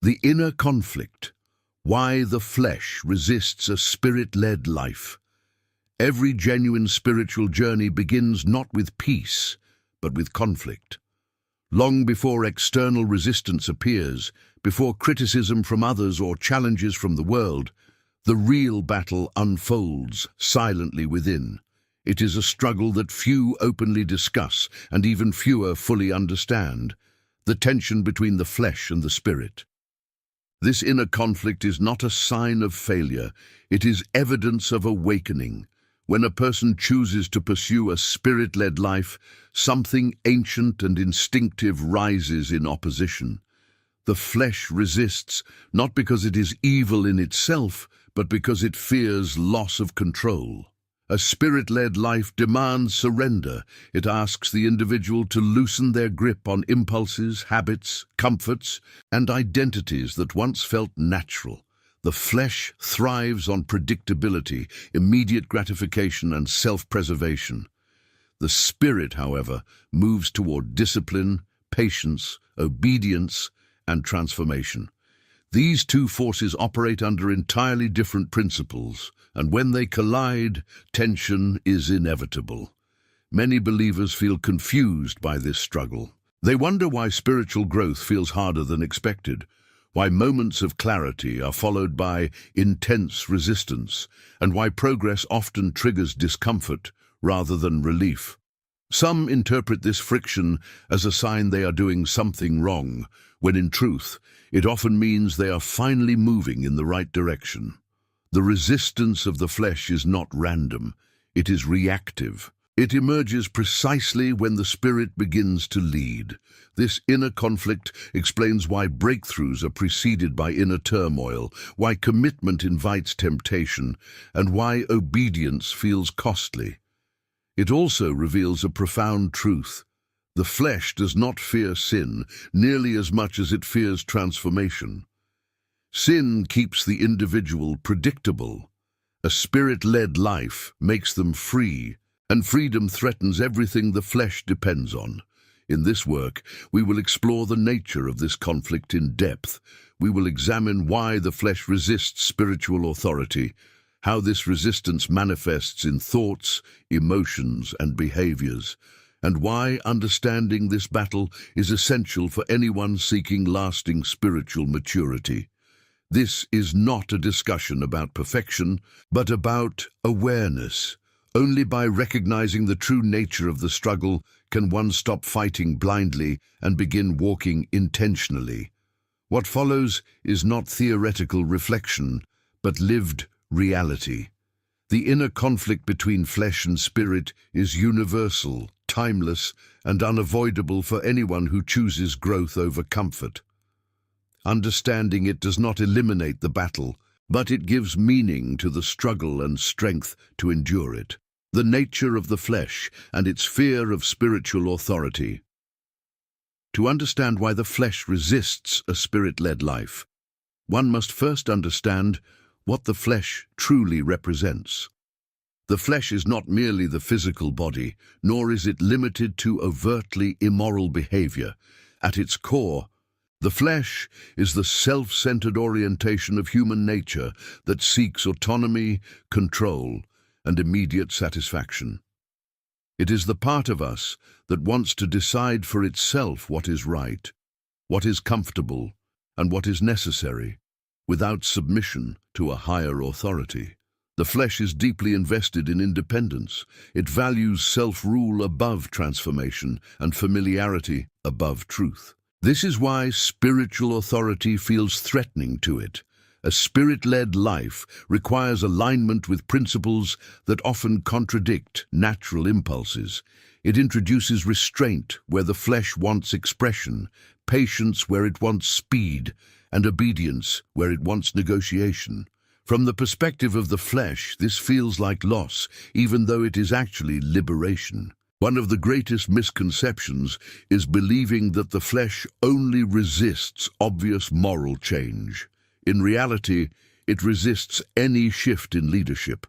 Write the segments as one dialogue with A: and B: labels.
A: The inner conflict. Why the flesh resists a spirit-led life. Every genuine spiritual journey begins not with peace, but with conflict. Long before external resistance appears, before criticism from others or challenges from the world, the real battle unfolds silently within. It is a struggle that few openly discuss and even fewer fully understand, the tension between the flesh and the spirit. This inner conflict is not a sign of failure, it is evidence of awakening. When a person chooses to pursue a spirit-led life, something ancient and instinctive rises in opposition. The flesh resists, not because it is evil in itself, but because it fears loss of control. A spirit-led life demands surrender. It asks the individual to loosen their grip on impulses, habits, comforts, and identities that once felt natural. The flesh thrives on predictability, immediate gratification, and self-preservation. The spirit, however, moves toward discipline, patience, obedience, and transformation. These two forces operate under entirely different principles, and when they collide, tension is inevitable. Many believers feel confused by this struggle. They wonder why spiritual growth feels harder than expected, why moments of clarity are followed by intense resistance, and why progress often triggers discomfort rather than relief. Some interpret this friction as a sign they are doing something wrong, when in truth, it often means they are finally moving in the right direction. The resistance of the flesh is not random, it is reactive. It emerges precisely when the spirit begins to lead. This inner conflict explains why breakthroughs are preceded by inner turmoil, why commitment invites temptation, and why obedience feels costly. It also reveals a profound truth. The flesh does not fear sin nearly as much as it fears transformation. Sin keeps the individual predictable. A spirit-led life makes them free, and freedom threatens everything the flesh depends on. In this work, we will explore the nature of this conflict in depth. We will examine why the flesh resists spiritual authority, how this resistance manifests in thoughts, emotions, and behaviors, and why understanding this battle is essential for anyone seeking lasting spiritual maturity. This is not a discussion about perfection, but about awareness. Only by recognizing the true nature of the struggle can one stop fighting blindly and begin walking intentionally. What follows is not theoretical reflection, but lived reality. The inner conflict between flesh and spirit is universal, timeless, and unavoidable for anyone who chooses growth over comfort. Understanding it does not eliminate the battle, but it gives meaning to the struggle and strength to endure it. The nature of the flesh and its fear of spiritual authority. To understand why the flesh resists a spirit-led life, one must first understand what the flesh truly represents. The flesh is not merely the physical body, nor is it limited to overtly immoral behavior. At its core, the flesh is the self-centered orientation of human nature that seeks autonomy, control, and immediate satisfaction. It is the part of us that wants to decide for itself what is right, what is comfortable, and what is necessary, without submission to a higher authority. The flesh is deeply invested in independence. It values self-rule above transformation and familiarity above truth. This is why spiritual authority feels threatening to it. A spirit-led life requires alignment with principles that often contradict natural impulses. It introduces restraint where the flesh wants expression, patience where it wants speed, and obedience where it wants negotiation. From the perspective of the flesh, this feels like loss, even though it is actually liberation. One of the greatest misconceptions is believing that the flesh only resists obvious moral change. In reality, it resists any shift in leadership.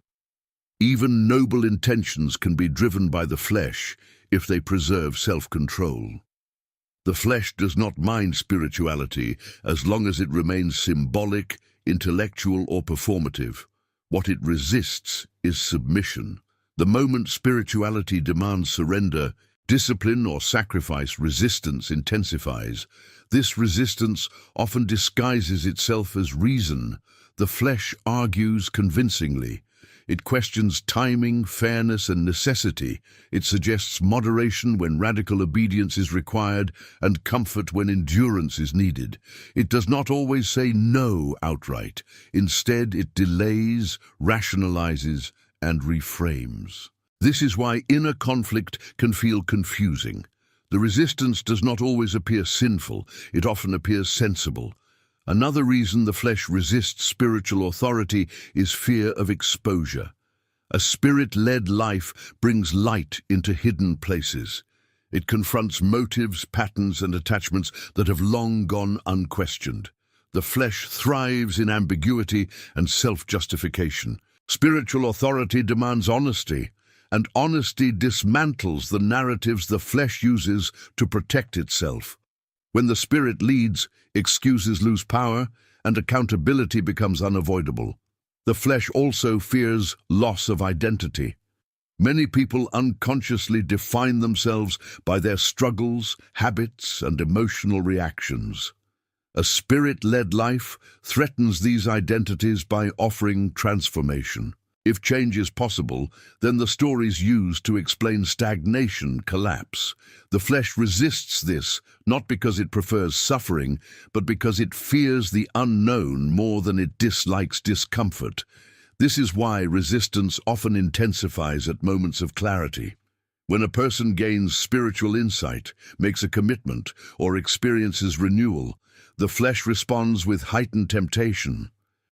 A: Even noble intentions can be driven by the flesh if they preserve self-control. The flesh does not mind spirituality as long as it remains symbolic, intellectual, or performative. What it resists is submission. The moment spirituality demands surrender, discipline, or sacrifice, resistance intensifies. This resistance often disguises itself as reason. The flesh argues convincingly. It questions timing, fairness, and necessity. It suggests moderation when radical obedience is required and comfort when endurance is needed. It does not always say no outright. Instead, it delays, rationalizes, and reframes. This is why inner conflict can feel confusing. The resistance does not always appear sinful. It often appears sensible. Another reason the flesh resists spiritual authority is fear of exposure. A spirit-led life brings light into hidden places. It confronts motives, patterns, and attachments that have long gone unquestioned. The flesh thrives in ambiguity and self-justification. Spiritual authority demands honesty, and honesty dismantles the narratives the flesh uses to protect itself. When the spirit leads, excuses lose power, and accountability becomes unavoidable. The flesh also fears loss of identity. Many people unconsciously define themselves by their struggles, habits, and emotional reactions. A spirit-led life threatens these identities by offering transformation. If change is possible, then the stories used to explain stagnation collapse. The flesh resists this, not because it prefers suffering, but because it fears the unknown more than it dislikes discomfort. This is why resistance often intensifies at moments of clarity. When a person gains spiritual insight, makes a commitment, or experiences renewal, the flesh responds with heightened temptation,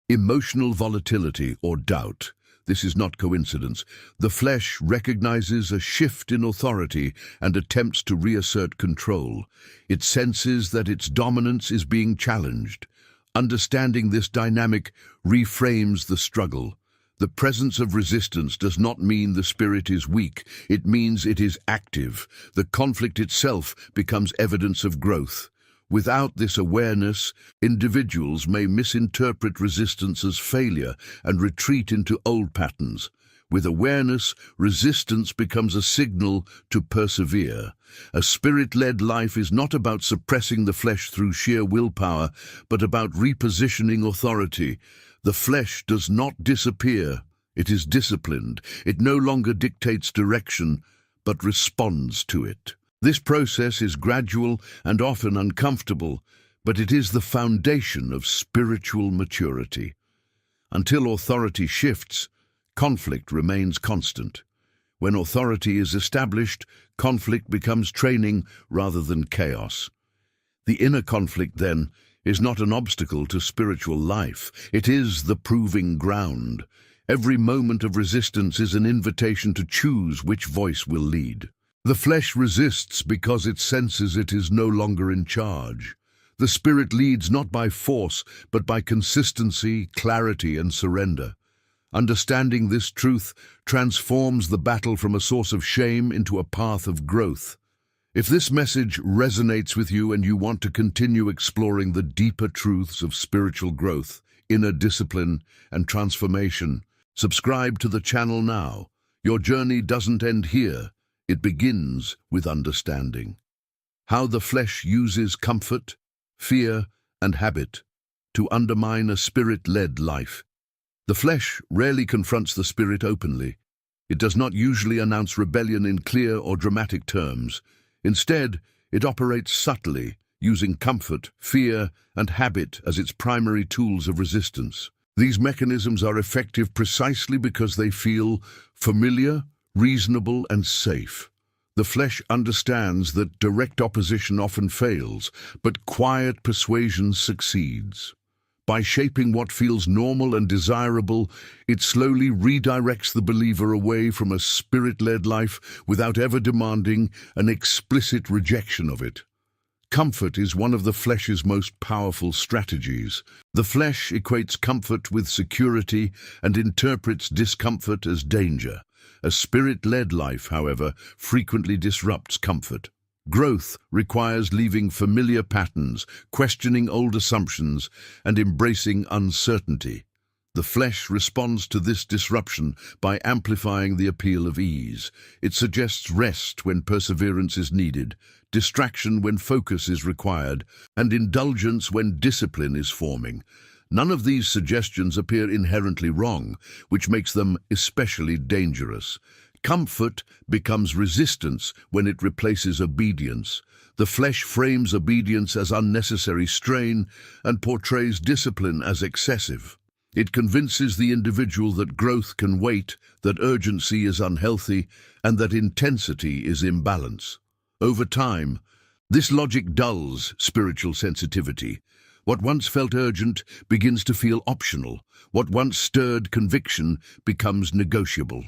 A: emotional volatility, or doubt. This is not coincidence. The flesh recognizes a shift in authority and attempts to reassert control. It senses that its dominance is being challenged. Understanding this dynamic reframes the struggle. The presence of resistance does not mean the spirit is weak. It means it is active. The conflict itself becomes evidence of growth. Without this awareness, individuals may misinterpret resistance as failure and retreat into old patterns. With awareness, resistance becomes a signal to persevere. A spirit-led life is not about suppressing the flesh through sheer willpower, but about repositioning authority. The flesh does not disappear. It is disciplined. It no longer dictates direction, but responds to it. This process is gradual and often uncomfortable, but it is the foundation of spiritual maturity. Until authority shifts, conflict remains constant. When authority is established, conflict becomes training rather than chaos. The inner conflict, then, is not an obstacle to spiritual life. It is the proving ground. Every moment of resistance is an invitation to choose which voice will lead. The flesh resists because it senses it is no longer in charge. The spirit leads not by force, but by consistency, clarity, and surrender. Understanding this truth transforms the battle from a source of shame into a path of growth. If this message resonates with you and you want to continue exploring the deeper truths of spiritual growth, inner discipline, and transformation, subscribe to the channel now. Your journey doesn't end here. It begins with understanding. How the flesh uses comfort, fear, and habit to undermine a spirit-led life. The flesh rarely confronts the spirit openly. It does not usually announce rebellion in clear or dramatic terms. Instead, it operates subtly, using comfort, fear, and habit as its primary tools of resistance. These mechanisms are effective precisely because they feel familiar, reasonable, and safe. The flesh understands that direct opposition often fails, but quiet persuasion succeeds. By shaping what feels normal and desirable, it slowly redirects the believer away from a spirit-led life without ever demanding an explicit rejection of it. Comfort is one of the flesh's most powerful strategies. The flesh equates comfort with security and interprets discomfort as danger. A spirit-led life, however, frequently disrupts comfort. Growth requires leaving familiar patterns, questioning old assumptions, and embracing uncertainty. The flesh responds to this disruption by amplifying the appeal of ease. It suggests rest when perseverance is needed, distraction when focus is required, and indulgence when discipline is forming. None of these suggestions appear inherently wrong, which makes them especially dangerous. Comfort becomes resistance when it replaces obedience. The flesh frames obedience as unnecessary strain and portrays discipline as excessive. It convinces the individual that growth can wait, that urgency is unhealthy, and that intensity is imbalance. Over time, this logic dulls spiritual sensitivity. What once felt urgent begins to feel optional. What once stirred conviction becomes negotiable.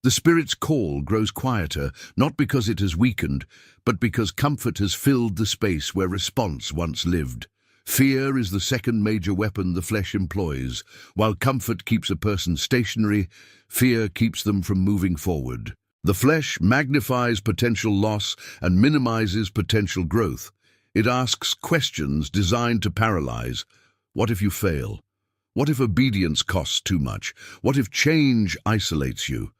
A: The Spirit's call grows quieter, not because it has weakened, but because comfort has filled the space where response once lived. Fear is the second major weapon the flesh employs. While comfort keeps a person stationary, fear keeps them from moving forward. The flesh magnifies potential loss and minimizes potential growth. It asks questions designed to paralyze. What if you fail? What if obedience costs too much? What if change isolates you?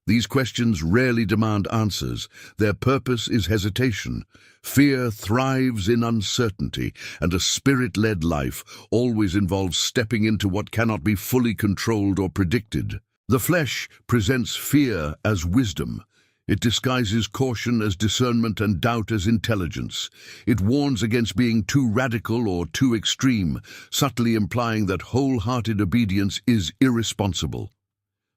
A: These questions rarely demand answers. Their purpose is hesitation. Fear thrives in uncertainty, and a spirit-led life always involves stepping into what cannot be fully controlled or predicted. The flesh presents fear as wisdom. It disguises caution as discernment and doubt as intelligence. It warns against being too radical or too extreme, subtly implying that wholehearted obedience is irresponsible.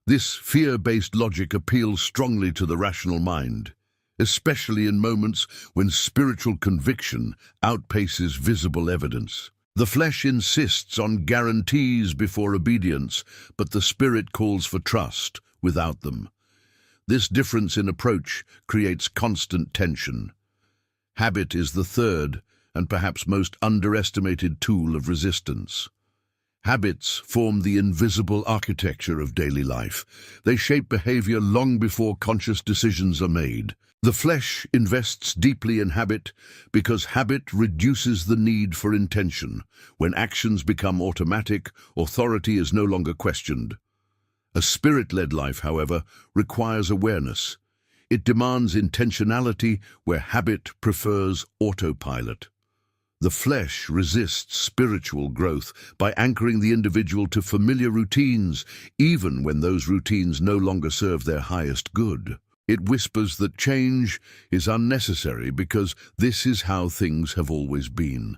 A: This fear-based logic appeals strongly to the rational mind, especially in moments when spiritual conviction outpaces visible evidence. The flesh insists on guarantees before obedience, but the Spirit calls for trust without them. This difference in approach creates constant tension. Habit is the third and perhaps most underestimated tool of resistance. Habits form the invisible architecture of daily life. They shape behavior long before conscious decisions are made. The flesh invests deeply in habit because habit reduces the need for intention. When actions become automatic, authority is no longer questioned. A spirit-led life, however, requires awareness. It demands intentionality where habit prefers autopilot. The flesh resists spiritual growth by anchoring the individual to familiar routines, even when those routines no longer serve their highest good. It whispers that change is unnecessary because this is how things have always been.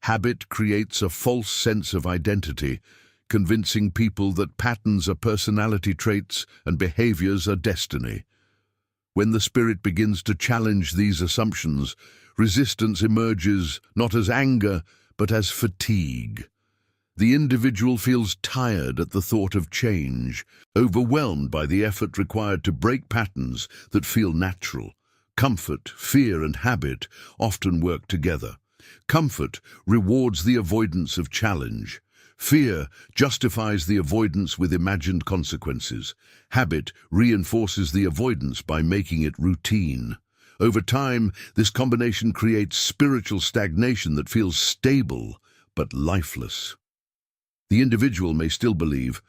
A: Habit creates a false sense of identity, convincing people that patterns are personality traits and behaviors are destiny. When the Spirit begins to challenge these assumptions, resistance emerges not as anger, but as fatigue. The individual feels tired at the thought of change, overwhelmed by the effort required to break patterns that feel natural. Comfort, fear, and habit often work together. Comfort rewards the avoidance of challenge. Fear justifies the avoidance with imagined consequences. Habit reinforces the avoidance by making it routine. Over time, this combination creates spiritual stagnation that feels stable but lifeless. The individual may still believe,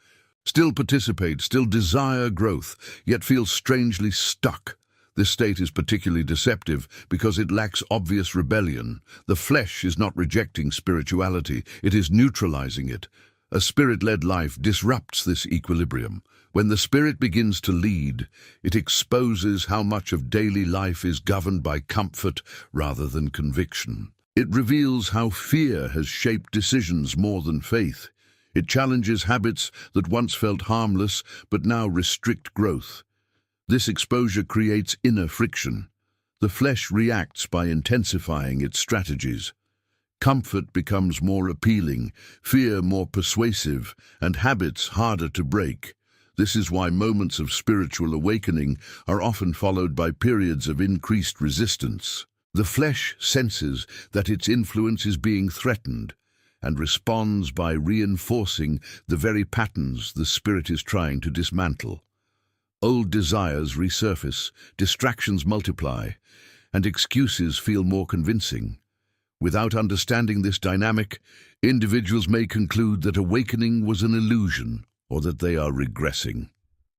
A: still participate, still desire growth, yet feel strangely stuck. This state is particularly deceptive because it lacks obvious rebellion. The flesh is not rejecting spirituality, it is neutralizing it. A spirit-led life disrupts this equilibrium. When the Spirit begins to lead, it exposes how much of daily life is governed by comfort rather than conviction. It reveals how fear has shaped decisions more than faith. It challenges habits that once felt harmless but now restrict growth. This exposure creates inner friction. The flesh reacts by intensifying its strategies. Comfort becomes more appealing, fear more persuasive, and habits harder to break. This is why moments of spiritual awakening are often followed by periods of increased resistance. The flesh senses that its influence is being threatened and responds by reinforcing the very patterns the Spirit is trying to dismantle. Old desires resurface, distractions multiply, and excuses feel more convincing. Without understanding this dynamic, individuals may conclude that awakening was an illusion or that they are regressing.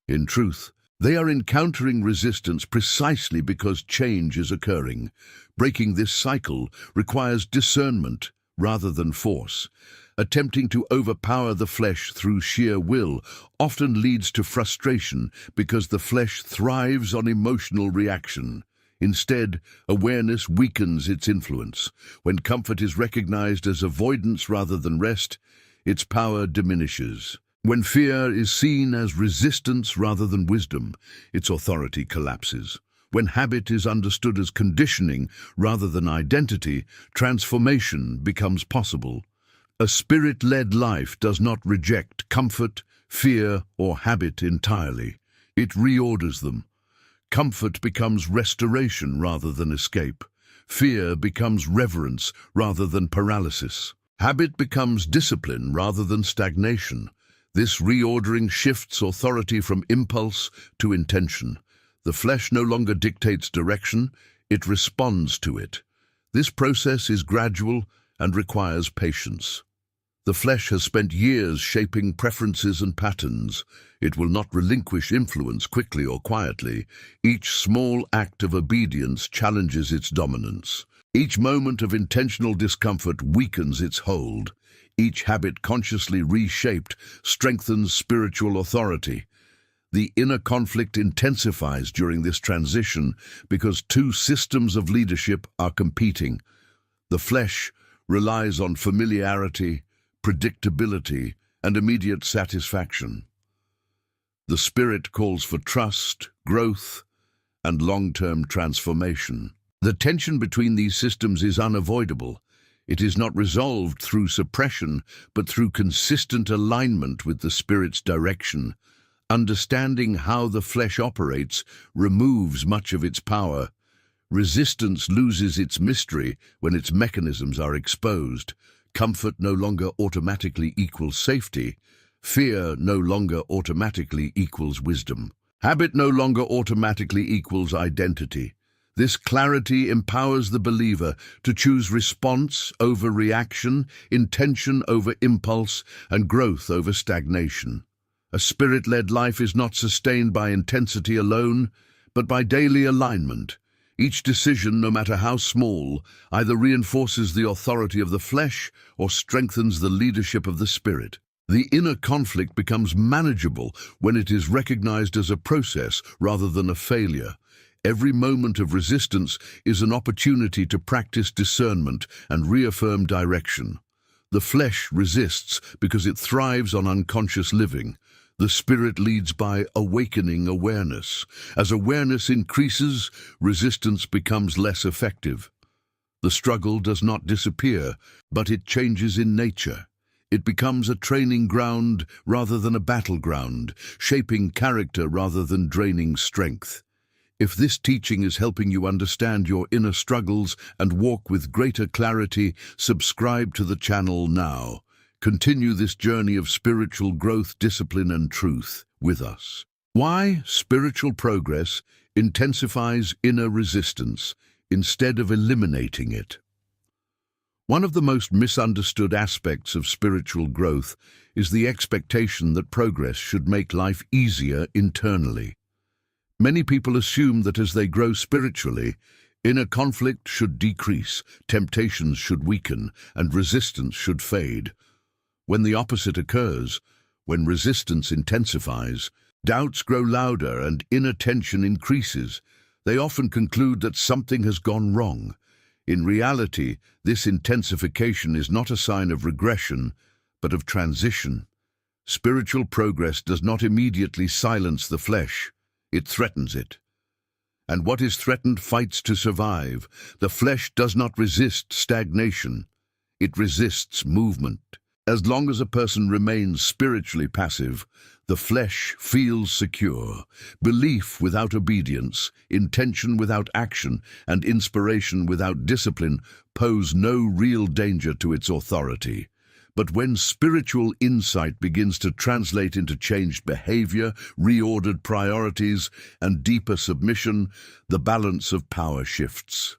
A: In truth, they are encountering resistance precisely because change is occurring. Breaking this cycle requires discernment rather than force. Attempting to overpower the flesh through sheer will often leads to frustration because the flesh thrives on emotional reaction. Instead, awareness weakens its influence. When comfort is recognized as avoidance rather than rest, its power diminishes. When fear is seen as resistance rather than wisdom, its authority collapses. When habit is understood as conditioning rather than identity, transformation becomes possible. A spirit-led life does not reject comfort, fear, or habit entirely. It reorders them. Comfort becomes restoration rather than escape. Fear becomes reverence rather than paralysis. Habit becomes discipline rather than stagnation. This reordering shifts authority from impulse to intention. The flesh no longer dictates direction, it responds to it. This process is gradual and requires patience. The flesh has spent years shaping preferences and patterns. It will not relinquish influence quickly or quietly. Each small act of obedience challenges its dominance. Each moment of intentional discomfort weakens its hold. Each habit consciously reshaped strengthens spiritual authority. The inner conflict intensifies during this transition because two systems of leadership are competing. The flesh relies on familiarity, predictability, and immediate satisfaction. The spirit calls for trust, growth, and long-term transformation. The tension between these systems is unavoidable. It is not resolved through suppression, but through consistent alignment with the spirit's direction. Understanding how the flesh operates removes much of its power. Resistance loses its mystery when its mechanisms are exposed. Comfort no longer automatically equals safety. Fear no longer automatically equals wisdom. Habit no longer automatically equals identity. This clarity empowers the believer to choose response over reaction, intention over impulse, and growth over stagnation. A spirit-led life is not sustained by intensity alone, but by daily alignment. Each decision, no matter how small, either reinforces the authority of the flesh or strengthens the leadership of the spirit. The inner conflict becomes manageable when it is recognized as a process rather than a failure. Every moment of resistance is an opportunity to practice discernment and reaffirm direction. The flesh resists because it thrives on unconscious living. The spirit leads by awakening awareness. As awareness increases, resistance becomes less effective. The struggle does not disappear, but it changes in nature. It becomes a training ground rather than a battleground, shaping character rather than draining strength. If this teaching is helping you understand your inner struggles and walk with greater clarity, subscribe to the channel now. Continue this journey of spiritual growth, discipline, and truth with us. Why spiritual progress intensifies inner resistance instead of eliminating it. One of the most misunderstood aspects of spiritual growth is the expectation that progress should make life easier internally. Many people assume that as they grow spiritually, inner conflict should decrease, temptations should weaken, and resistance should fade. When the opposite occurs, when resistance intensifies, doubts grow louder and inner tension increases, they often conclude that something has gone wrong. In reality, this intensification is not a sign of regression, but of transition. Spiritual progress does not immediately silence the flesh, it threatens it. And what is threatened fights to survive. The flesh does not resist stagnation, it resists movement. As long as a person remains spiritually passive, the flesh feels secure. Belief without obedience, intention without action, and inspiration without discipline pose no real danger to its authority. But when spiritual insight begins to translate into changed behavior, reordered priorities, and deeper submission, the balance of power shifts.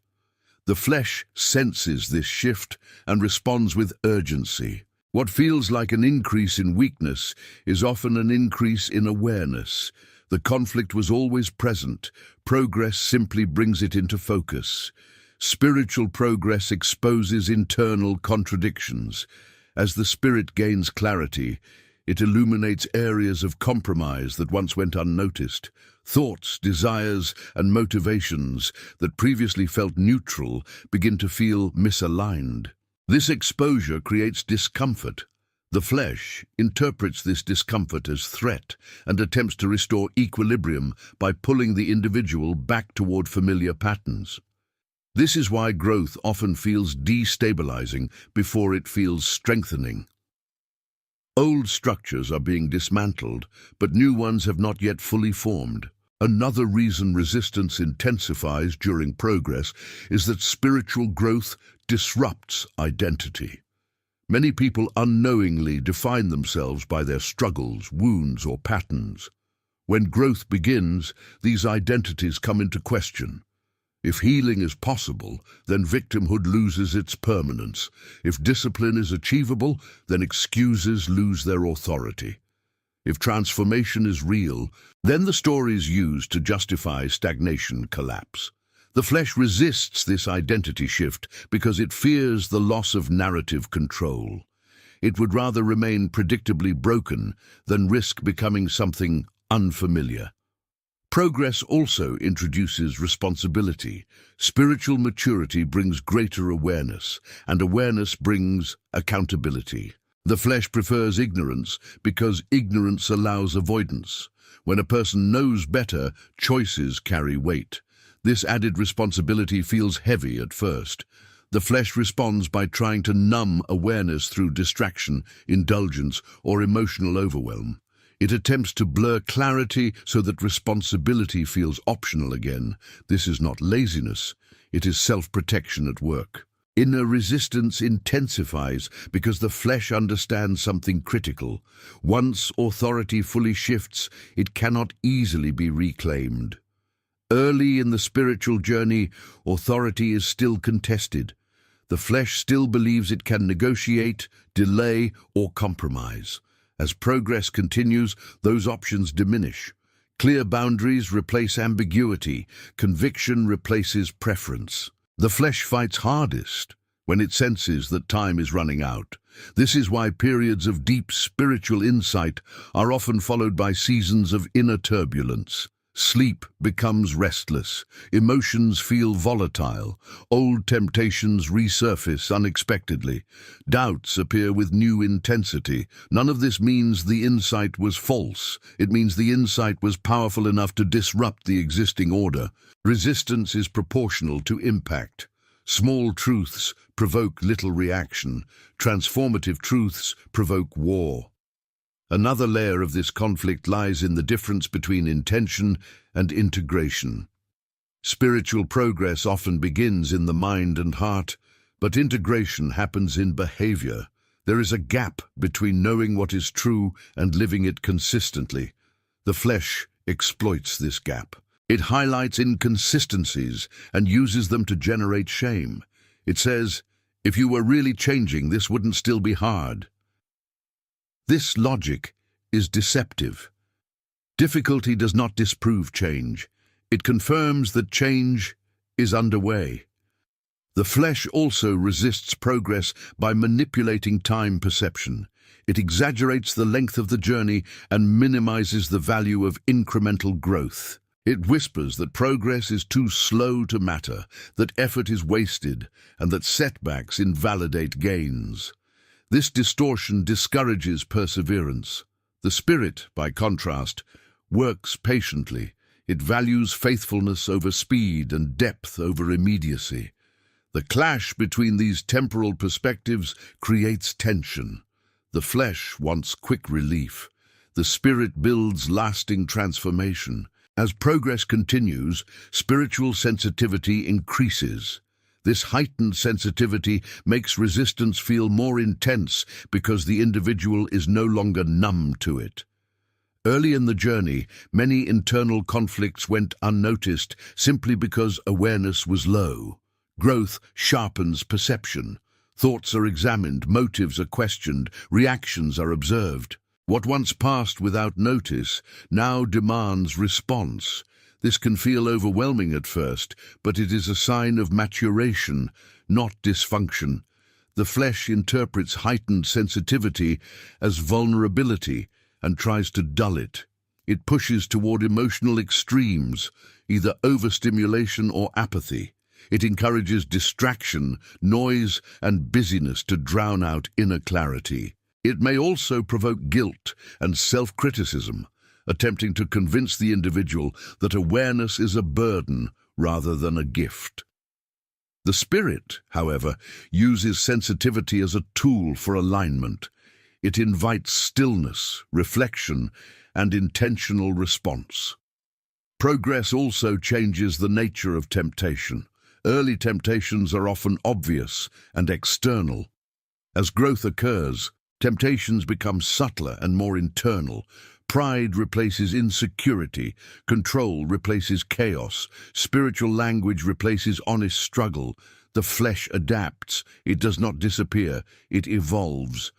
A: The flesh senses this shift and responds with urgency. What feels like an increase in weakness is often an increase in awareness. The conflict was always present. Progress simply brings it into focus. Spiritual progress exposes internal contradictions. As the spirit gains clarity, it illuminates areas of compromise that once went unnoticed. Thoughts, desires, and motivations that previously felt neutral begin to feel misaligned. This exposure creates discomfort. The flesh interprets this discomfort as threat and attempts to restore equilibrium by pulling the individual back toward familiar patterns. This is why growth often feels destabilizing before it feels strengthening. Old structures are being dismantled, but new ones have not yet fully formed. Another reason resistance intensifies during progress is that spiritual growth disrupts identity. Many people unknowingly define themselves by their struggles, wounds, or patterns. When growth begins, these identities come into question. If healing is possible, then victimhood loses its permanence. If discipline is achievable, then excuses lose their authority. If transformation is real, then the stories used to justify stagnation collapse. The flesh resists this identity shift because it fears the loss of narrative control. It would rather remain predictably broken than risk becoming something unfamiliar. Progress also introduces responsibility. Spiritual maturity brings greater awareness, and awareness brings accountability. The flesh prefers ignorance because ignorance allows avoidance. When a person knows better, choices carry weight. This added responsibility feels heavy at first. The flesh responds by trying to numb awareness through distraction, indulgence, or emotional overwhelm. It attempts to blur clarity so that responsibility feels optional again. This is not laziness, it is self-protection at work. Inner resistance intensifies because the flesh understands something critical. Once authority fully shifts, it cannot easily be reclaimed. Early in the spiritual journey, authority is still contested. The flesh still believes it can negotiate, delay, or compromise. As progress continues, those options diminish. Clear boundaries replace ambiguity. Conviction replaces preference. The flesh fights hardest when it senses that time is running out. This is why periods of deep spiritual insight are often followed by seasons of inner turbulence. Sleep becomes restless, emotions feel volatile, old temptations resurface unexpectedly, doubts appear with new intensity. None of this means the insight was false. It means the insight was powerful enough to disrupt the existing order. Resistance is proportional to impact. Small truths provoke little reaction. Transformative truths provoke war. Another layer of this conflict lies in the difference between intention and integration. Spiritual progress often begins in the mind and heart, but integration happens in behavior. There is a gap between knowing what is true and living it consistently. The flesh exploits this gap. It highlights inconsistencies and uses them to generate shame. It says, if you were really changing, this wouldn't still be hard. This logic is deceptive. Difficulty does not disprove change. It confirms that change is underway. The flesh also resists progress by manipulating time perception. It exaggerates the length of the journey and minimizes the value of incremental growth. It whispers that progress is too slow to matter, that effort is wasted, and that setbacks invalidate gains. This distortion discourages perseverance. The spirit, by contrast, works patiently. It values faithfulness over speed and depth over immediacy. The clash between these temporal perspectives creates tension. The flesh wants quick relief. The spirit builds lasting transformation. As progress continues, spiritual sensitivity increases. This heightened sensitivity makes resistance feel more intense because the individual is no longer numb to it. Early in the journey, many internal conflicts went unnoticed simply because awareness was low. Growth sharpens perception. Thoughts are examined, motives are questioned, reactions are observed. What once passed without notice now demands response. This can feel overwhelming at first, but it is a sign of maturation, not dysfunction. The flesh interprets heightened sensitivity as vulnerability and tries to dull it. It pushes toward emotional extremes, either overstimulation or apathy. It encourages distraction, noise, and busyness to drown out inner clarity. It may also provoke guilt and self-criticism, attempting to convince the individual that awareness is a burden rather than a gift. The spirit, however, uses sensitivity as a tool for alignment. It invites stillness, reflection, and intentional response. Progress also changes the nature of temptation. Early temptations are often obvious and external. As growth occurs, temptations become subtler and more internal. Pride replaces insecurity, control replaces chaos, spiritual language replaces honest struggle. The flesh adapts, it does not disappear, it evolves.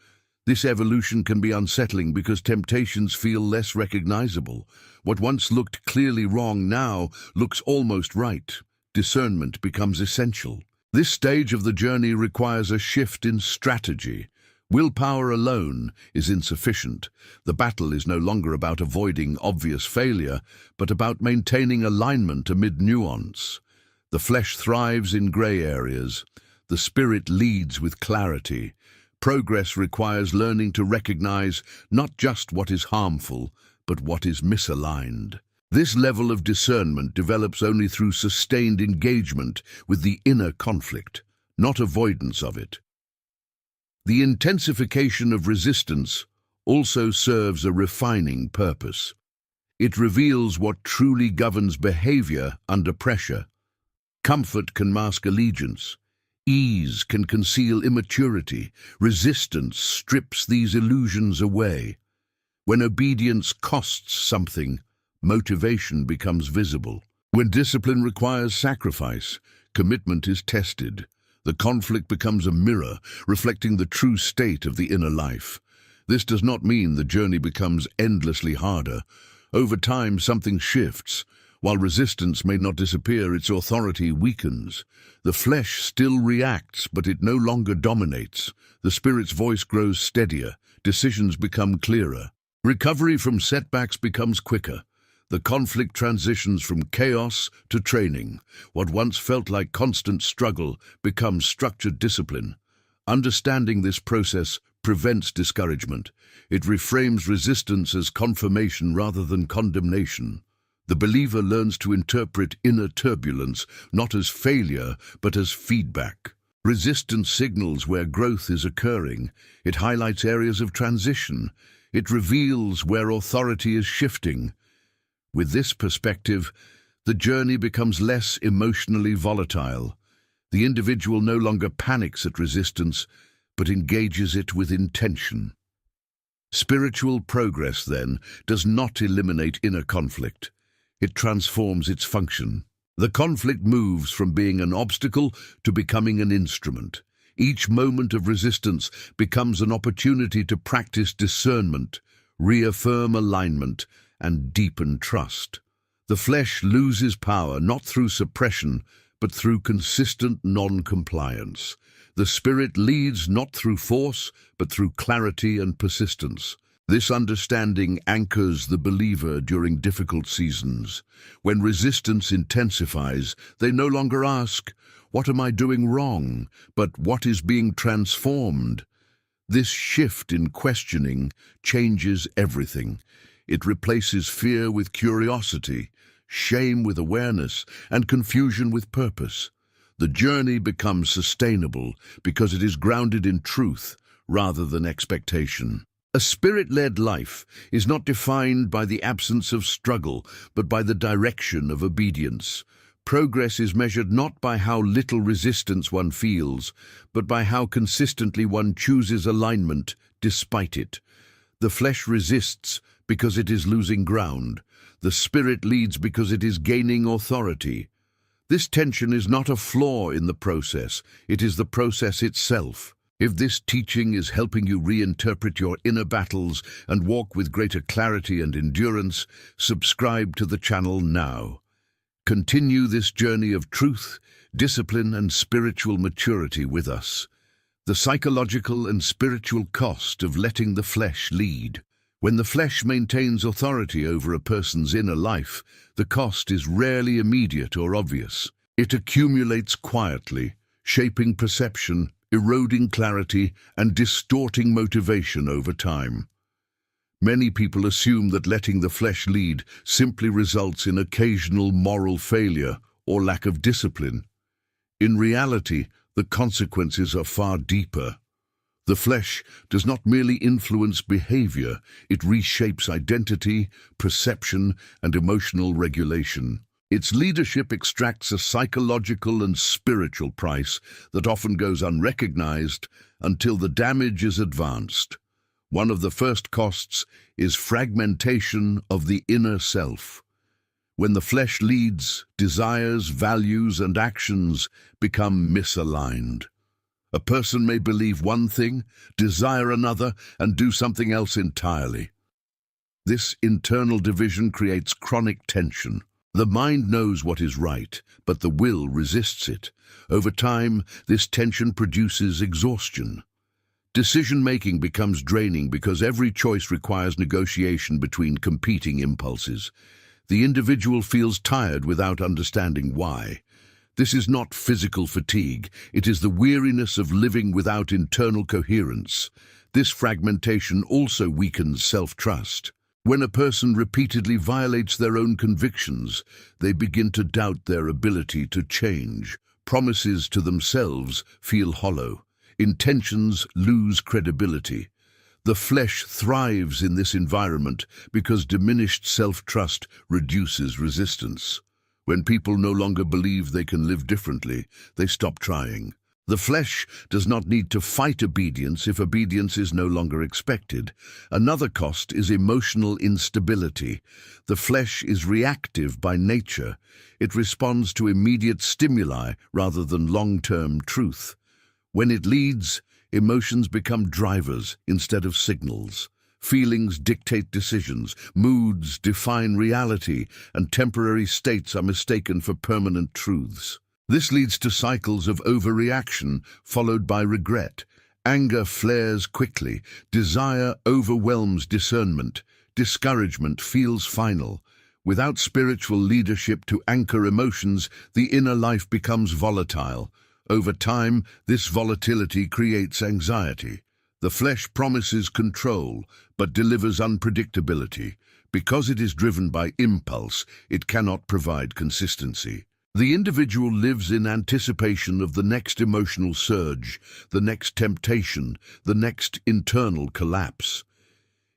A: This evolution can be unsettling because temptations feel less recognizable. What once looked clearly wrong now looks almost right. Discernment becomes essential. This stage of the journey requires a shift in strategy. Willpower alone is insufficient. The battle is no longer about avoiding obvious failure, but about maintaining alignment amid nuance. The flesh thrives in gray areas. The spirit leads with clarity. Progress requires learning to recognize not just what is harmful, but what is misaligned. This level of discernment develops only through sustained engagement with the inner conflict, not avoidance of it. The intensification of resistance also serves a refining purpose. It reveals what truly governs behavior under pressure. Comfort can mask allegiance. Ease can conceal immaturity. Resistance strips these illusions away. When obedience costs something, motivation becomes visible. When discipline requires sacrifice, commitment is tested. The conflict becomes a mirror, reflecting the true state of the inner life. This does not mean the journey becomes endlessly harder. Over time, something shifts. While resistance may not disappear, its authority weakens. The flesh still reacts, but it no longer dominates. The spirit's voice grows steadier. Decisions become clearer. Recovery from setbacks becomes quicker. The conflict transitions from chaos to training. What once felt like constant struggle becomes structured discipline. Understanding this process prevents discouragement. It reframes resistance as confirmation rather than condemnation. The believer learns to interpret inner turbulence not as failure, but as feedback. Resistance signals where growth is occurring. It highlights areas of transition. It reveals where authority is shifting. With this perspective, the journey becomes less emotionally volatile. The individual no longer panics at resistance, but engages it with intention. Spiritual progress, then, does not eliminate inner conflict. It transforms its function. The conflict moves from being an obstacle to becoming an instrument. Each moment of resistance becomes an opportunity to practice discernment, reaffirm alignment, and deepen trust. The flesh loses power not through suppression, but through consistent non-compliance. The spirit leads not through force, but through clarity and persistence. This understanding anchors the believer during difficult seasons. When resistance intensifies, they no longer ask, "What am I doing wrong?" but "What is being transformed?" This shift in questioning changes everything. It replaces fear with curiosity, shame with awareness, and confusion with purpose. The journey becomes sustainable because it is grounded in truth rather than expectation. A spirit-led life is not defined by the absence of struggle, but by the direction of obedience. Progress is measured not by how little resistance one feels, but by how consistently one chooses alignment despite it. The flesh resists because it is losing ground. The spirit leads because it is gaining authority. This tension is not a flaw in the process, it is the process itself. If this teaching is helping you reinterpret your inner battles and walk with greater clarity and endurance, subscribe to the channel now. Continue this journey of truth, discipline, and spiritual maturity with us. The psychological and spiritual cost of letting the flesh lead. When the flesh maintains authority over a person's inner life, the cost is rarely immediate or obvious. It accumulates quietly, shaping perception, eroding clarity, and distorting motivation over time. Many people assume that letting the flesh lead simply results in occasional moral failure or lack of discipline. In reality, the consequences are far deeper. The flesh does not merely influence behavior, it reshapes identity, perception, and emotional regulation. Its leadership extracts a psychological and spiritual price that often goes unrecognized until the damage is advanced. One of the first costs is fragmentation of the inner self. When the flesh leads, desires, values, and actions become misaligned. A person may believe one thing, desire another, and do something else entirely. This internal division creates chronic tension. The mind knows what is right, but the will resists it. Over time, this tension produces exhaustion. Decision-making becomes draining because every choice requires negotiation between competing impulses. The individual feels tired without understanding why. This is not physical fatigue, it is the weariness of living without internal coherence. This fragmentation also weakens self-trust. When a person repeatedly violates their own convictions, they begin to doubt their ability to change. Promises to themselves feel hollow. Intentions lose credibility. The flesh thrives in this environment because diminished self-trust reduces resistance. When people no longer believe they can live differently, they stop trying. The flesh does not need to fight obedience if obedience is no longer expected. Another cost is emotional instability. The flesh is reactive by nature. It responds to immediate stimuli rather than long-term truth. When it leads, emotions become drivers instead of signals. Feelings dictate decisions, moods define reality, and temporary states are mistaken for permanent truths. This leads to cycles of overreaction, followed by regret. Anger flares quickly, desire overwhelms discernment, discouragement feels final. Without spiritual leadership to anchor emotions, the inner life becomes volatile. Over time, this volatility creates anxiety. The flesh promises control, but delivers unpredictability. Because it is driven by impulse, it cannot provide consistency. The individual lives in anticipation of the next emotional surge, the next temptation, the next internal collapse.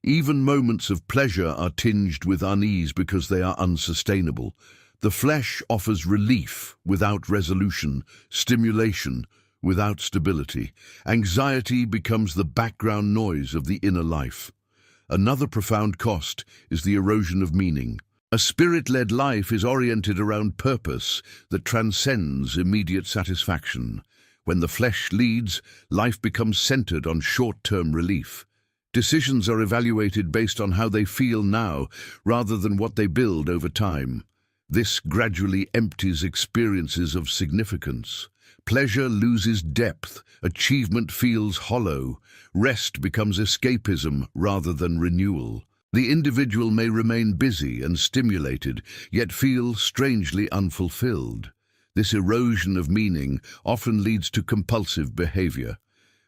A: Even moments of pleasure are tinged with unease because they are unsustainable. The flesh offers relief without resolution, stimulation without stability. Anxiety becomes the background noise of the inner life. Another profound cost is the erosion of meaning. A spirit-led life is oriented around purpose that transcends immediate satisfaction. When the flesh leads, life becomes centered on short-term relief. Decisions are evaluated based on how they feel now, rather than what they build over time. This gradually empties experiences of significance. Pleasure loses depth, achievement feels hollow, rest becomes escapism rather than renewal. The individual may remain busy and stimulated, yet feel strangely unfulfilled. This erosion of meaning often leads to compulsive behavior.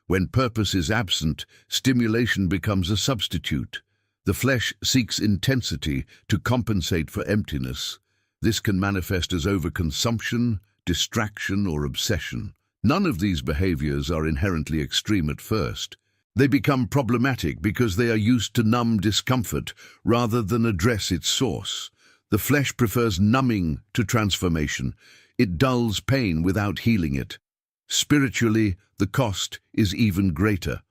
A: When purpose is absent, stimulation becomes a substitute. The flesh seeks intensity to compensate for emptiness. This can manifest as overconsumption, distraction, or obsession. None of these behaviors are inherently extreme at first. They become problematic because they are used to numb discomfort rather than address its source. The flesh prefers numbing to transformation. It dulls pain without healing it. Spiritually, the cost is even greater.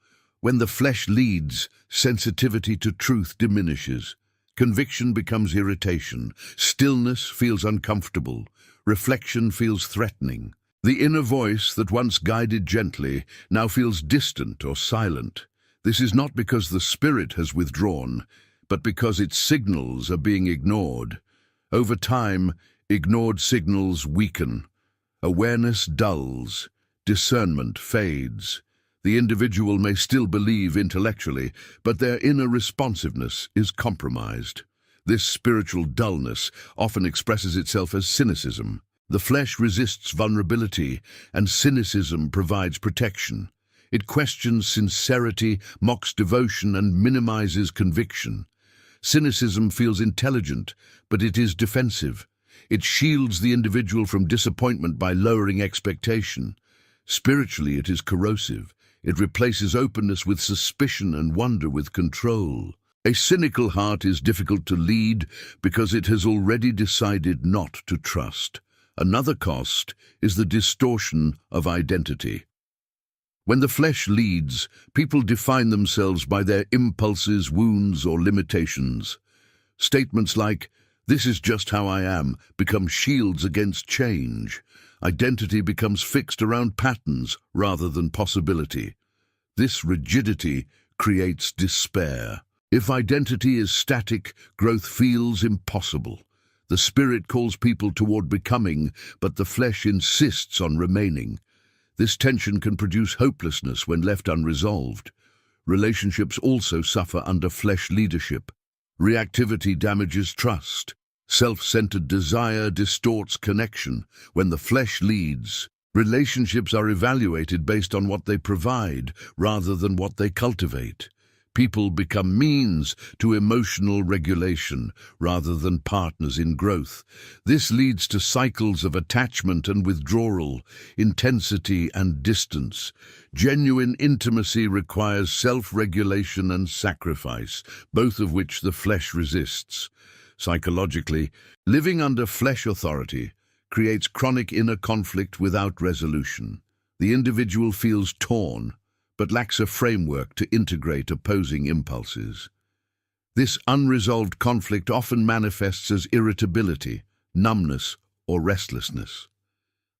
A: When the flesh leads, sensitivity to truth diminishes. Conviction becomes irritation. Stillness feels uncomfortable. Reflection feels threatening. The inner voice that once guided gently now feels distant or silent. This is not because the spirit has withdrawn, but because its signals are being ignored. Over time, ignored signals weaken. Awareness dulls. Discernment fades. The individual may still believe intellectually, but their inner responsiveness is compromised. This spiritual dullness often expresses itself as cynicism. The flesh resists vulnerability, and cynicism provides protection. It questions sincerity, mocks devotion, and minimizes conviction. Cynicism feels intelligent, but it is defensive. It shields the individual from disappointment by lowering expectation. Spiritually, it is corrosive. It replaces openness with suspicion and wonder with control. A cynical heart is difficult to lead because it has already decided not to trust. Another cost is the distortion of identity. When the flesh leads, people define themselves by their impulses, wounds, or limitations. Statements like, "This is just how I am," become shields against change. Identity becomes fixed around patterns rather than possibility. This rigidity creates despair. If identity is static, growth feels impossible. The spirit calls people toward becoming, but the flesh insists on remaining. This tension can produce hopelessness when left unresolved. Relationships also suffer under flesh leadership. Reactivity damages trust. Self-centered desire distorts connection. When the flesh leads, relationships are evaluated based on what they provide rather than what they cultivate. People become means to emotional regulation rather than partners in growth. This leads to cycles of attachment and withdrawal, intensity and distance. Genuine intimacy requires self-regulation and sacrifice, both of which the flesh resists. Psychologically, living under flesh authority creates chronic inner conflict without resolution. The individual feels torn, but lacks a framework to integrate opposing impulses. This unresolved conflict often manifests as irritability, numbness, or restlessness.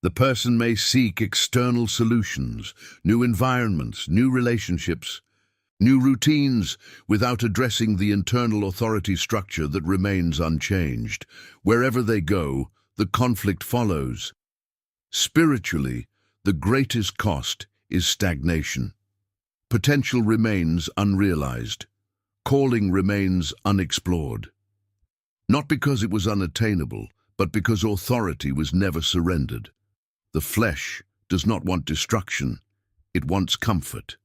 A: The person may seek external solutions, new environments, new relationships, new routines, without addressing the internal authority structure that remains unchanged. Wherever they go, the conflict follows. Spiritually, the greatest cost is stagnation. Potential remains unrealized. Calling remains unexplored. Not because it was unattainable, but because authority was never surrendered. The flesh does not want destruction. It wants comfort.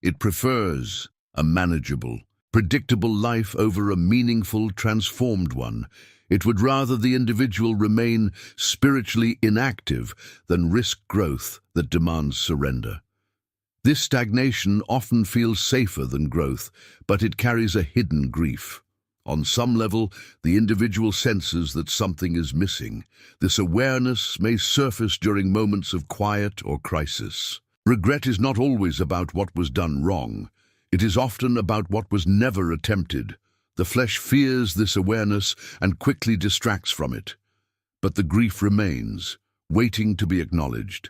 A: It prefers a manageable, predictable life over a meaningful, transformed one. It would rather the individual remain spiritually inactive than risk growth that demands surrender. This stagnation often feels safer than growth, but it carries a hidden grief. On some level, the individual senses that something is missing. This awareness may surface during moments of quiet or crisis. Regret is not always about what was done wrong. It is often about what was never attempted. The flesh fears this awareness and quickly distracts from it. But the grief remains, waiting to be acknowledged.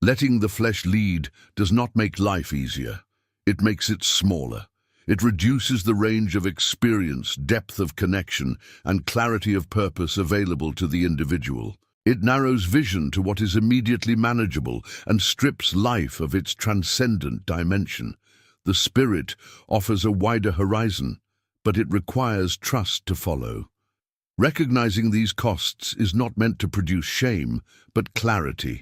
A: Letting the flesh lead does not make life easier. It makes it smaller. It reduces the range of experience, depth of connection, and clarity of purpose available to the individual. It narrows vision to what is immediately manageable and strips life of its transcendent dimension. The spirit offers a wider horizon, but it requires trust to follow. Recognizing these costs is not meant to produce shame, but clarity.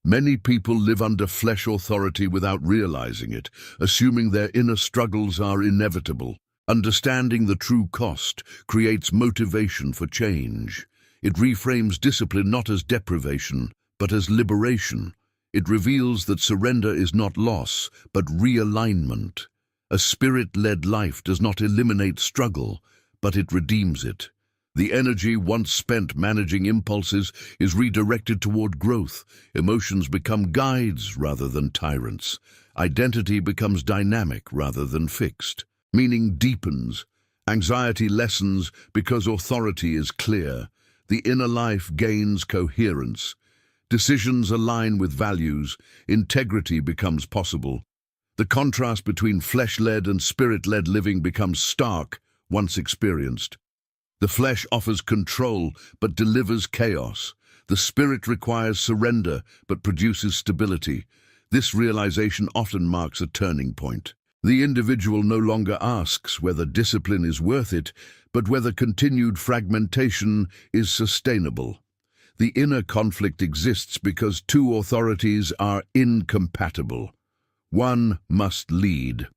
A: Many people live under flesh authority without realizing it, assuming their inner struggles are inevitable. Understanding the true cost creates motivation for change. It reframes discipline not as deprivation, but as liberation. It reveals that surrender is not loss, but realignment. A spirit-led life does not eliminate struggle, but it redeems it. The energy once spent managing impulses is redirected toward growth. Emotions become guides rather than tyrants. Identity becomes dynamic rather than fixed. Meaning deepens. Anxiety lessens because authority is clear. The inner life gains coherence. Decisions align with values. Integrity becomes possible. The contrast between flesh-led and spirit-led living becomes stark once experienced. The flesh offers control but delivers chaos. The spirit requires surrender but produces stability. This realization often marks a turning point. The individual no longer asks whether discipline is worth it, but whether continued fragmentation is sustainable. The inner conflict exists because two authorities are incompatible. One must lead.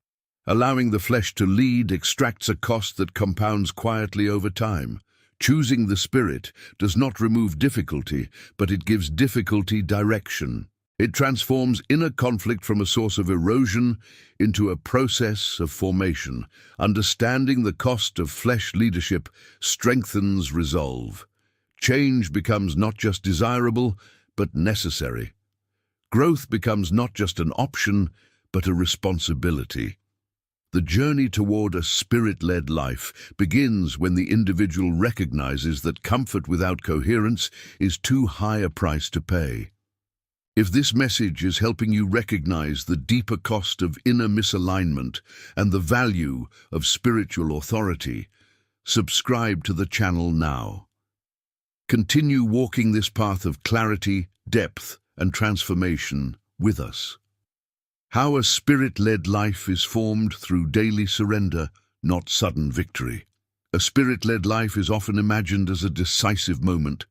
A: Allowing the flesh to lead extracts a cost that compounds quietly over time. Choosing the spirit does not remove difficulty, but it gives difficulty direction. It transforms inner conflict from a source of erosion into a process of formation. Understanding the cost of flesh leadership strengthens resolve. Change becomes not just desirable, but necessary. Growth becomes not just an option, but a responsibility. The journey toward a spirit-led life begins when the individual recognizes that comfort without coherence is too high a price to pay. If this message is helping you recognize the deeper cost of inner misalignment and the value of spiritual authority, subscribe to the channel now. Continue walking this path of clarity, depth, and transformation with us. How a spirit-led life is formed through daily surrender, not sudden victory. A spirit-led life is often imagined as a decisive moment,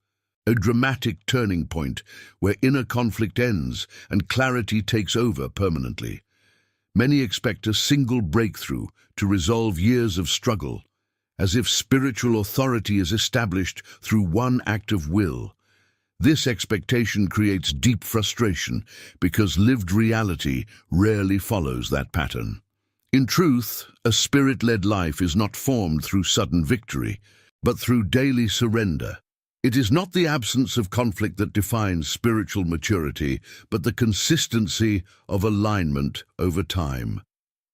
A: a dramatic turning point where inner conflict ends and clarity takes over permanently. Many expect a single breakthrough to resolve years of struggle, as if spiritual authority is established through one act of will. This expectation creates deep frustration because lived reality rarely follows that pattern. In truth, a spirit-led life is not formed through sudden victory, but through daily surrender. It is not the absence of conflict that defines spiritual maturity, but the consistency of alignment over time.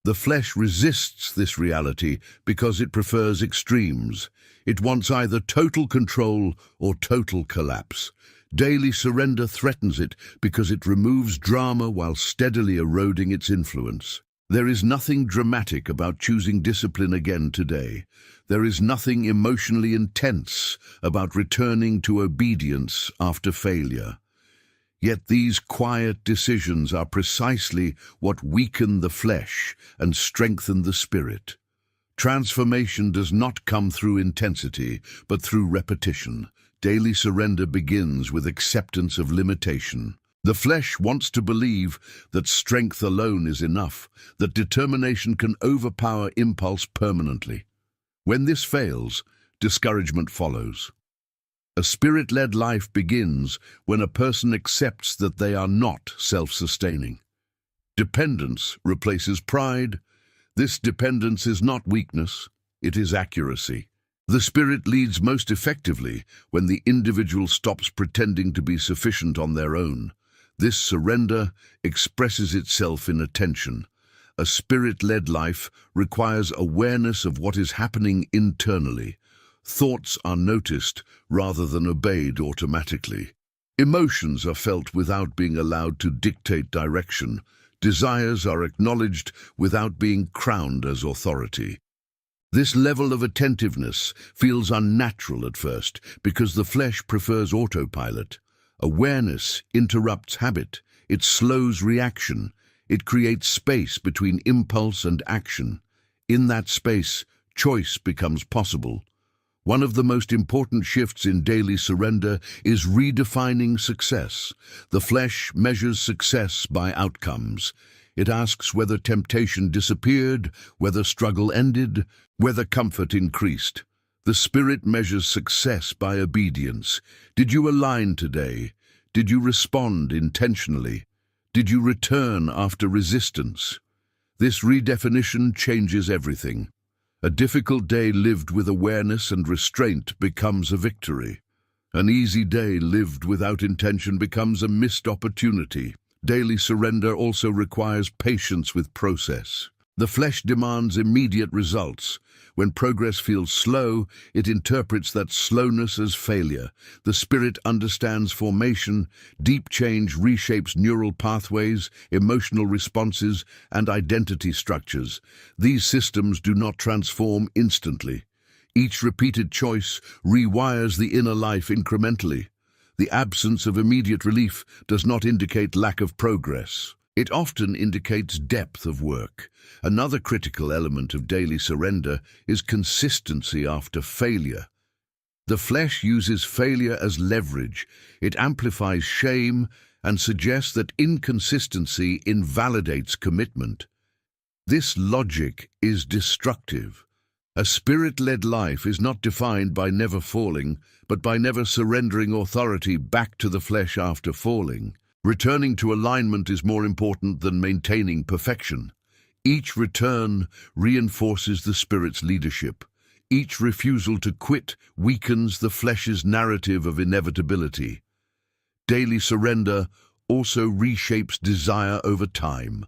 A: The flesh resists this reality because it prefers extremes. It wants either total control or total collapse. Daily surrender threatens it because it removes drama while steadily eroding its influence. There is nothing dramatic about choosing discipline again today. There is nothing emotionally intense about returning to obedience after failure. Yet these quiet decisions are precisely what weaken the flesh and strengthen the spirit. Transformation does not come through intensity, but through repetition. Daily surrender begins with acceptance of limitation. The flesh wants to believe that strength alone is enough, that determination can overpower impulse permanently. When this fails, discouragement follows. A spirit-led life begins when a person accepts that they are not self-sustaining. Dependence replaces pride. This dependence is not weakness, it is accuracy. The spirit leads most effectively when the individual stops pretending to be sufficient on their own. This surrender expresses itself in attention. A spirit-led life requires awareness of what is happening internally. Thoughts are noticed rather than obeyed automatically. Emotions are felt without being allowed to dictate direction. Desires are acknowledged without being crowned as authority. This level of attentiveness feels unnatural at first because the flesh prefers autopilot. Awareness interrupts habit. It slows reaction. It creates space between impulse and action. In that space, choice becomes possible. One of the most important shifts in daily surrender is redefining success. The flesh measures success by outcomes. It asks whether temptation disappeared, whether struggle ended, whether comfort increased. The spirit measures success by obedience. Did you align today? Did you respond intentionally? Did you return after resistance? This redefinition changes everything. A difficult day lived with awareness and restraint becomes a victory. An easy day lived without intention becomes a missed opportunity. Daily surrender also requires patience with process. The flesh demands immediate results. When progress feels slow, it interprets that slowness as failure. The spirit understands formation. Deep change reshapes neural pathways, emotional responses, and identity structures. These systems do not transform instantly. Each repeated choice rewires the inner life incrementally. The absence of immediate relief does not indicate lack of progress. It often indicates depth of work. Another critical element of daily surrender is consistency after failure. The flesh uses failure as leverage. It amplifies shame and suggests that inconsistency invalidates commitment. This logic is destructive. A spirit-led life is not defined by never falling, but by never surrendering authority back to the flesh after falling. Returning to alignment is more important than maintaining perfection. Each return reinforces the spirit's leadership. Each refusal to quit weakens the flesh's narrative of inevitability. Daily surrender also reshapes desire over time.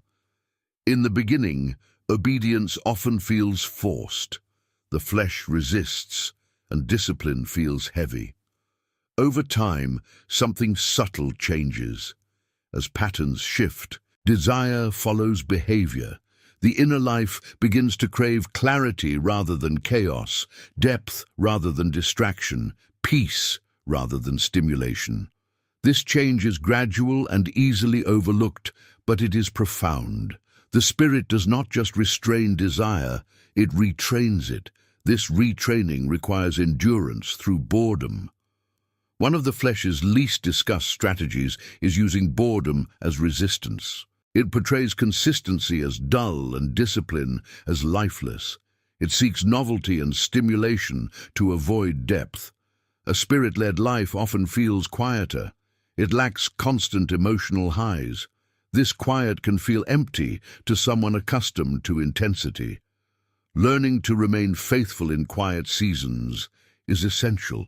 A: In the beginning, obedience often feels forced. The flesh resists, and discipline feels heavy. Over time, something subtle changes. As patterns shift, desire follows behavior. The inner life begins to crave clarity rather than chaos, depth rather than distraction, peace rather than stimulation. This change is gradual and easily overlooked, but it is profound. The spirit does not just restrain desire, it retrains it. This retraining requires endurance through boredom. One of the flesh's least discussed strategies is using boredom as resistance. It portrays consistency as dull and discipline as lifeless. It seeks novelty and stimulation to avoid depth. A spirit-led life often feels quieter. It lacks constant emotional highs. This quiet can feel empty to someone accustomed to intensity. Learning to remain faithful in quiet seasons is essential.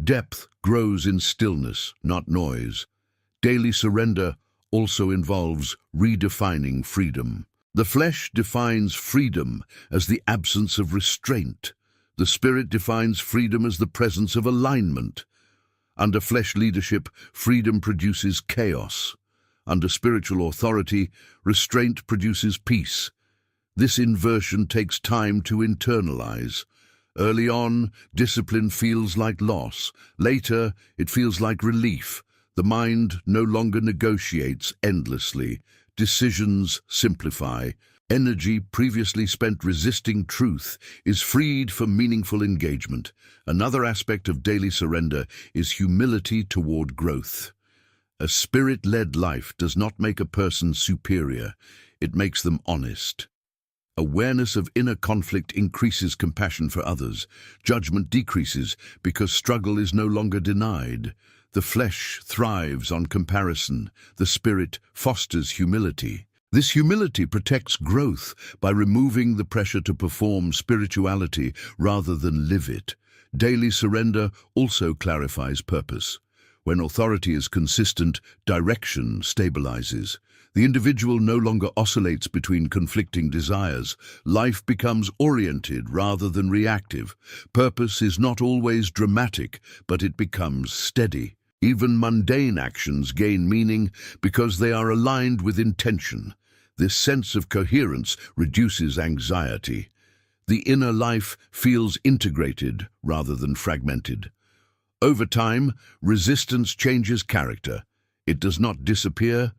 A: Depth grows in stillness, not noise. Daily surrender also involves redefining freedom. The flesh defines freedom as the absence of restraint. The spirit defines freedom as the presence of alignment. Under flesh leadership, freedom produces chaos. Under spiritual authority, restraint produces peace. This inversion takes time to internalize. Early on, discipline feels like loss. Later, it feels like relief. The mind no longer negotiates endlessly. Decisions simplify. Energy previously spent resisting truth is freed for meaningful engagement. Another aspect of daily surrender is humility toward growth. A spirit-led life does not make a person superior. It makes them honest. Awareness of inner conflict increases compassion for others. Judgment decreases because struggle is no longer denied. The flesh thrives on comparison. The spirit fosters humility. This humility protects growth by removing the pressure to perform spirituality rather than live it. Daily surrender also clarifies purpose. When authority is consistent, direction stabilizes. The individual no longer oscillates between conflicting desires. Life becomes oriented rather than reactive. Purpose is not always dramatic, but it becomes steady. Even mundane actions gain meaning because they are aligned with intention. This sense of coherence reduces anxiety. The inner life feels integrated rather than fragmented. Over time, resistance changes character. It does not disappear,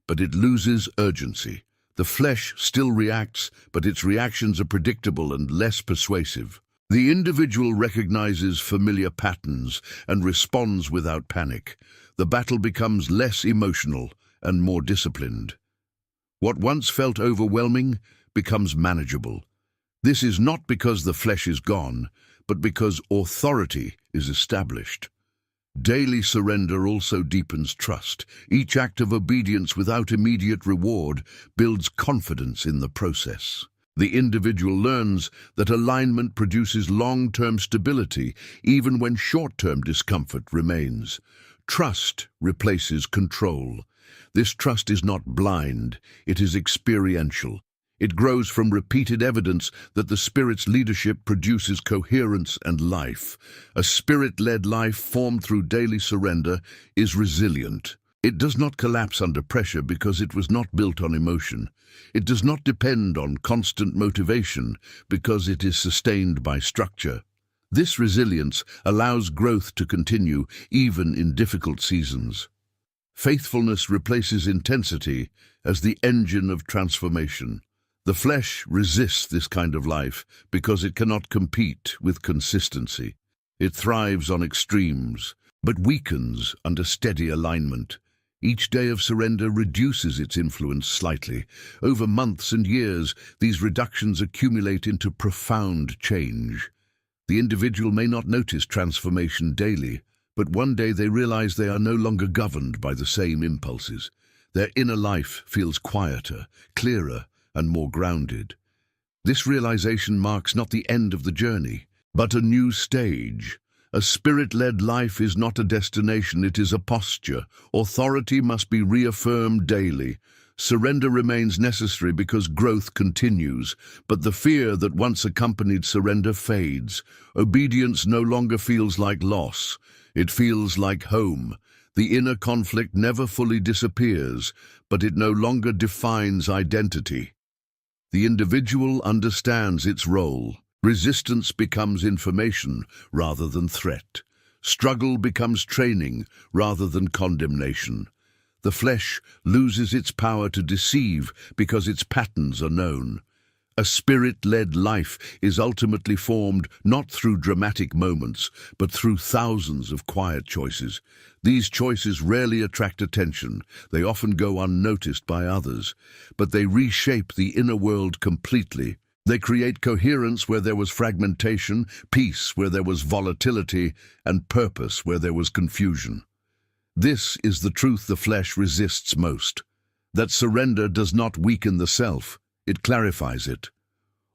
A: but it loses urgency. The flesh still reacts, but its reactions are predictable and less persuasive. The individual recognizes familiar patterns and responds without panic. The battle becomes less emotional and more disciplined. What once felt overwhelming becomes manageable. This is not because the flesh is gone, but because authority is established. Daily surrender also deepens trust. Each act of obedience without immediate reward builds confidence in the process. The individual learns that alignment produces long-term stability even when short-term discomfort remains. Trust replaces control. This trust is not blind, it is experiential. It grows from repeated evidence that the Spirit's leadership produces coherence and life. A Spirit-led life formed through daily surrender is resilient. It does not collapse under pressure because it was not built on emotion. It does not depend on constant motivation because it is sustained by structure. This resilience allows growth to continue even in difficult seasons. Faithfulness replaces intensity as the engine of transformation. The flesh resists this kind of life because it cannot compete with consistency. It thrives on extremes, but weakens under steady alignment. Each day of surrender reduces its influence slightly. Over months and years, these reductions accumulate into profound change. The individual may not notice transformation daily, but one day they realize they are no longer governed by the same impulses. Their inner life feels quieter, clearer, and more grounded. This realization marks not the end of the journey, but a new stage. A Spirit-led life is not a destination, it is a posture. Authority must be reaffirmed daily. Surrender remains necessary because growth continues, but the fear that once accompanied surrender fades. Obedience no longer feels like loss, it feels like home. The inner conflict never fully disappears, but it no longer defines identity. The individual understands its role. Resistance becomes information rather than threat. Struggle becomes training rather than condemnation. The flesh loses its power to deceive because its patterns are known. A Spirit-led life is ultimately formed not through dramatic moments, but through thousands of quiet choices. These choices rarely attract attention. They often go unnoticed by others, but they reshape the inner world completely. They create coherence where there was fragmentation, peace where there was volatility, and purpose where there was confusion. This is the truth the flesh resists most, that surrender does not weaken the self, it clarifies it.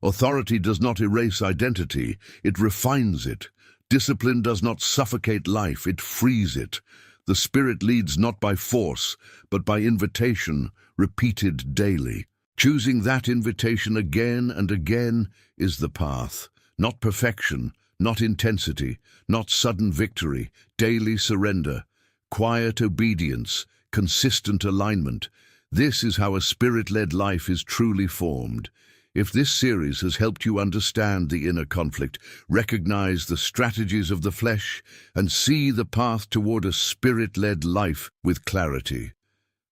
A: Authority does not erase identity, it refines it. Discipline does not suffocate life, it frees it. The Spirit leads not by force, but by invitation, repeated daily. Choosing that invitation again and again is the path. Not perfection, not intensity, not sudden victory, daily surrender, quiet obedience, consistent alignment. This is how a Spirit-led life is truly formed. If this series has helped you understand the inner conflict, recognize the strategies of the flesh, and see the path toward a Spirit-led life with clarity,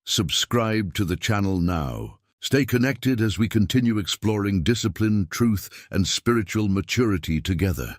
A: subscribe to the channel now. Stay connected as we continue exploring discipline, truth, and spiritual maturity together.